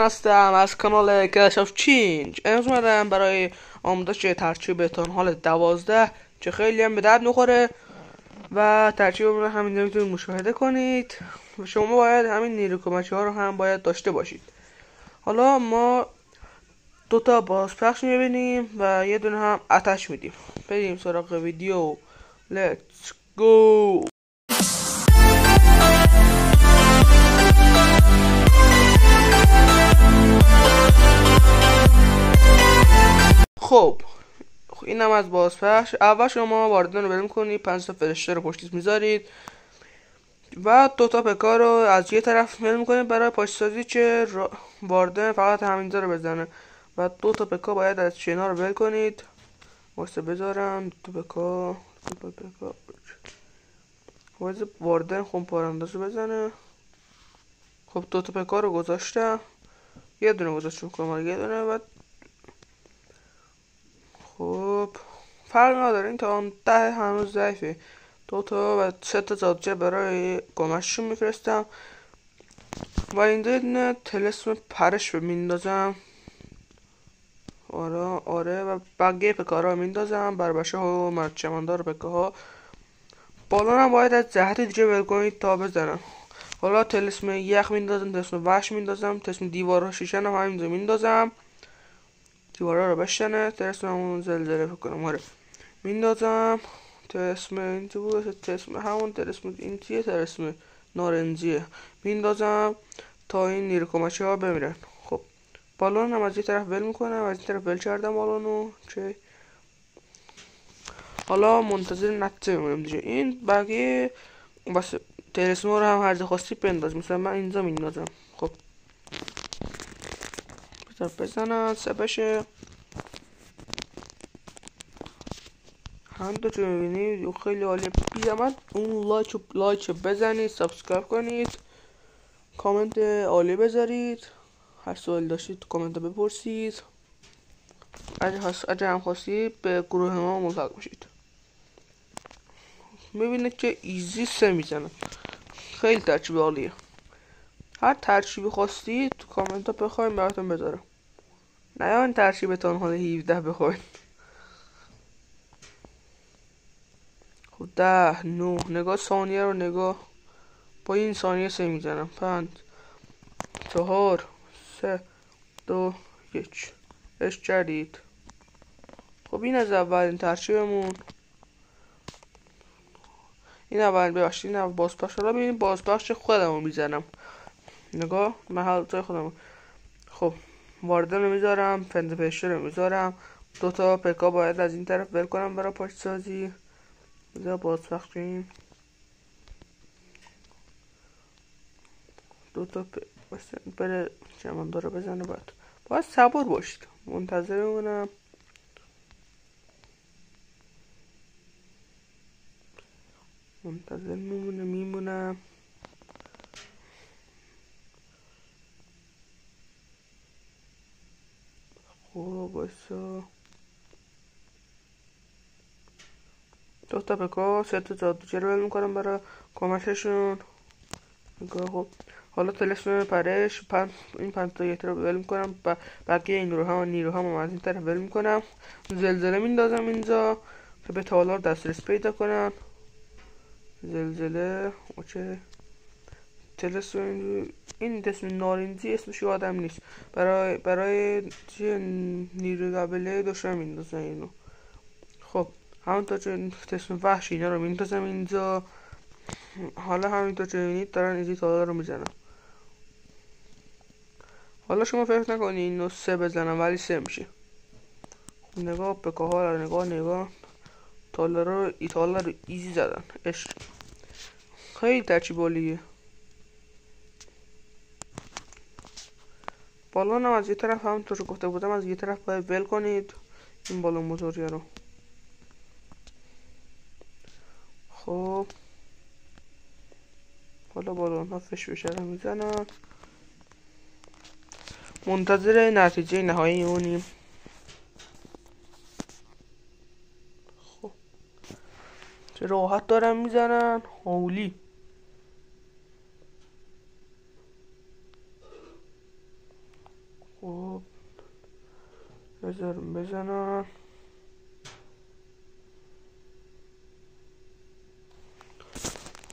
هستم از کانال کلاش آف چینج. امروز اومدم برای آموزش ترکیب تانحال 12 که خیلی هم به درد میخوره و ترکیب رو همینجا میتونید مشاهده کنید و شما باید همین نیرو کمکی ها رو هم باید داشته باشید. حالا ما دوتا بازپخش میبینیم و یه دونه هم آتش میدیم. بریم سراغ ویدیو. Let's go. خب اینم از بازپخش. اول شما واردن رو بریم کنید، 5 تا فرشته رو پشتیش میذارید و 2 تا پکا رو از یه طرف میل میکنید برای پاشسازی که واردن فقط همینجا رو بزنه و 2 تا پکا باید از کنار رو ول کنید. واسه بذارم 2 پکا واسه واردن خون پارانداز رو بزنه. خب 2 تا پکا رو گذاشتم، یه دونه گذاشتم کنم، یه دونه و خب فرق نداره، این تا 10 هنوز ضعیفه. 2 تا و 3 تا زادچه برای گمششون میفرستم و این دونه تلسم پرش رو میندازم. آره و بقیه پکارا رو میندازم بر بشه ها و مرچماندار پکه ها. بالون هم باید از جهت دیگه ول کنید تا بزنم. حالا تلسم یخ میندازم، تلسم وحش میندازم، تلسم دیوارها شیشن هم همینجا میندازم، دیوارها رو بشنه. تلسم همون زلزله فکنم آره میندازم. تلسم اینجا بود، تلسم همون تلسم این چیه، تلسم نارنجیه میندازم تا این نیرو کمکی ها بمیرن. خب بالون هم از یه طرف ول میکنم، از این طرف ول کردم بالونو که حالا منتظر نتیجه میمونم دیگه. این بقیه واسه تلسم رو هم هر جا خواستی بنداز، مثلا من اینجا میندازم. خب بزنن سه بشه. همونطور که میبینید خیلی عالیه. بی‌زحمت اون لایک بزنید، سابسکرایب کنید، کامنت عالی بذارید، هر سوال داشتید تو کامنت بپرسید. اگه هم خواستید به گروه ما ملحق بشید. میبینید که ایزی 3 میزنم، خیلی ترکیب عالیه. هر ترکیبی خواستید تو کامنت ها بخوایم براتون بذارم، نه این ترکیب تانحال 17 بخواید. خب 10 9 نگاه ثانیه رو نگاه، با این ثانیه 3 میزنم. 5 4 3 2 1 اش کردید. خب این از اولین ترکیبمون. این اول ببخشید این اول بازپخش. حالا ببینید بازپخش خودمو میزنم. نگاه محل جای خودمو. خب واردن رو میذارم، پنج پشته رو میذارم، 2 تا پکا باید از این طرف ول کنم برای پاش سازی. بذار بازپخش این 2 تا بره چماندار رو بزنه. باید صبور باشید، منتظر بمونم. منتظر میمونم. خب بایستا 2 تا پکا 3 تا جادوچه رو ول میکنم برای کمکشون. نگاه خب حالا تلسم پرش این 5 تا یه رو ول میکنم، بقیه این نیرو هم از این طرف ول میکنم. زلزله میندازم اینجا که به تالار دسترس پیدا کنن. زلزله اوچه تلسم این تلسم نارنجی اسمش یادم نیست، برای چه نیرو قابله دشمن میندازم اینو. خب همونطور که تلسم وحش اینا رو میندازم اینجا. حالا همینطور که میبینید دارن ایزی تالار رو میزنم. حالا شما فکر نکنید اینو 3 بزنم ولی 3 میشه. نگاه پکاها رو نگاه تالار رو ایزی زدن. عشق، خیلی ترکیب عالیه. بالون هم از یه طرف همونطور که گفته بودم از یه طرف باید ول کنید این بالون موتوریه رو. خب حالا بالون ها فش بشه میزنن، منتظر نتیجه نهایی اونیم. خب چه راحت دارن میزنن، هولی. خب بزنم.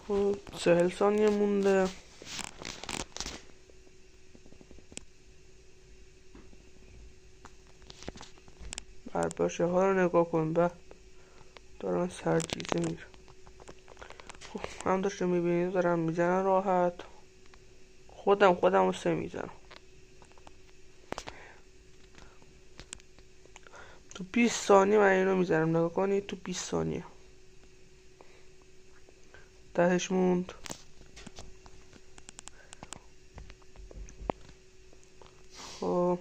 خب 40 ثانیه مونده. برباشه ها رو نگاه کن، بعد دارن سرجیزه میره. خب هم داشته میبینید دارم میزنن راحت. خودم رو 3 میزنم. تو 20 ثانیه من اینو میزنم، نگاه کنید تو 20 ثانیه 10 موند. خب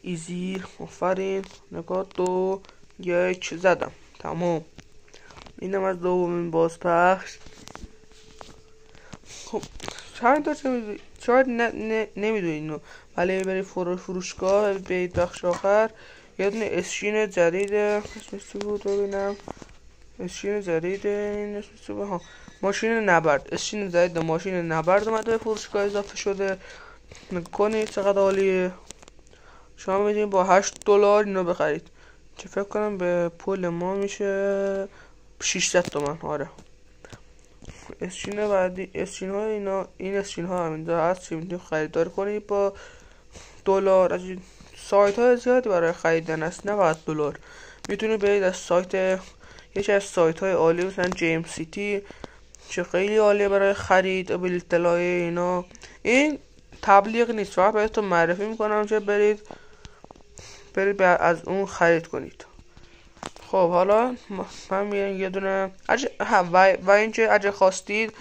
ایزی، آفرین. نگاه 2 1 زدم، تمام. اینم از دومین بازپخش. خب همینطور شاید نمیدونی اینو، ولی برای فروشگاه برید بخش آخر یه دونه اسشین جدیده، اسمش چی بود ببینم، اسشین جدیده، این اسمش چی بود، ماشین نبرد، اسشین جدید ماشین نبرد اومده به فروشگاه اضافه شده. نگاه کنید چقدر عالیه. شما میتونید با 8 دلار اینو بخرید که فکر کنم به پول ما میشه 600 تومن. آره اسچین بعدی، اسچین ها این اسچین ها همینجا هست که میتونید خریدار کنید با دلار. از سایت های زیادی برای خریدن هست، نه فقط دلار. میتونید برید از سایت، یکی از سایت های عالی مثلا جیم سیتی که خیلی عالیه برای خرید به اطلاع اینا. این تبلیغ نیست، فقط بهتون معرفی میکنم که برید از اون خرید کنید. خب حالا من میرم یه دونه و اینکه اگه خواستید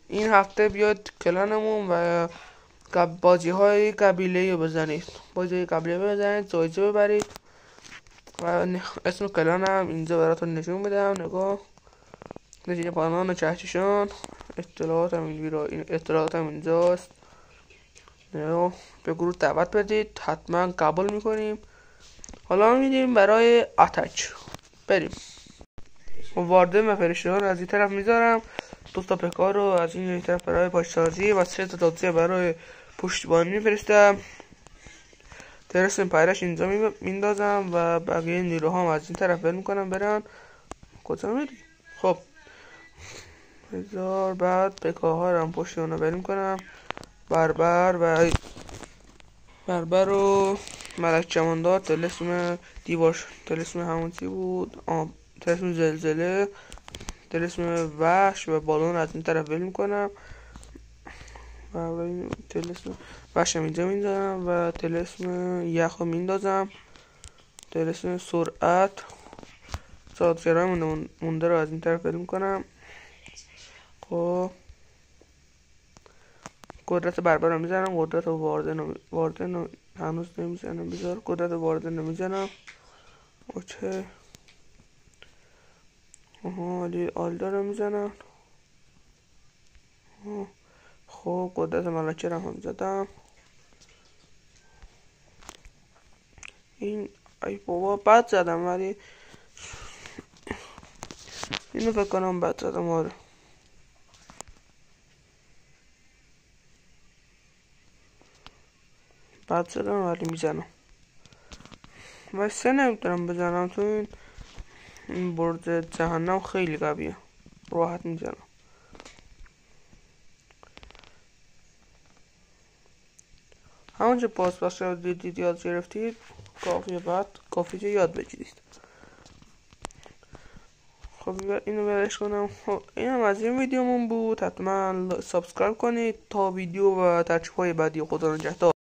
این هفته بیاد کلانمون و بازی های قبیله رو بزنید، جایزه ببرید و اسم کلانم اینجا براتون نشون بدم. نگاه نتیجه پانان و چهچشان، اطلاعاتم اینجاست. به گروه دعوت بدید، حتما قبول میکنیم. حالا میدیم برای اتک. بریم. واردن و فرشته ها رو از این طرف میذارم، 2 تا پکار رو از این طرف برای پاشسازی و 3 تا دادزه برای پشتیبانی میفرستم. ترسم پیرش اینجا میندازم و بقیه نیروها هم از این طرف بر میکنم برن. کجا میری؟ خب بذار بعد پکاها رو هم پشت اونو بر میکنم. بربر و ملک چماندار، طلسم دیوار، طلسم همون چی بود، طلسم زلزله، طلسم وحش و بالون از این طرف ول میکنم و طلسم وحش هم اینجا میندازم و طلسم یخ رو میندازم. طلسم سرعت، ساعتگرهای مونده رو از این طرف ول میکنم. خب قدرت بربر رو میزنم، قدرت واردن رو هنوز نمیزنم، بذار قدرت واردن رو میزنم. اوکی آلدا رو میزنم. خب قدرت ملکه رو هم زدم. این ای بابا بد زدم، ولی اینو فکر کنم بد زدم. آره بد زدم ولی میزنم. و 3 نمیتونم بزنم تو این برد جهنم خیلی قویه، راحت میزنم. همونجا پاس رو دیدید یاد گرفتید، کافیه یاد بگیرید. خب اینو برش کنم. خب اینم از این ویدیومون بود، حتما سابسکرایب کنید تا ویدیو و ترچیب های بعدی. خدا نگهدار.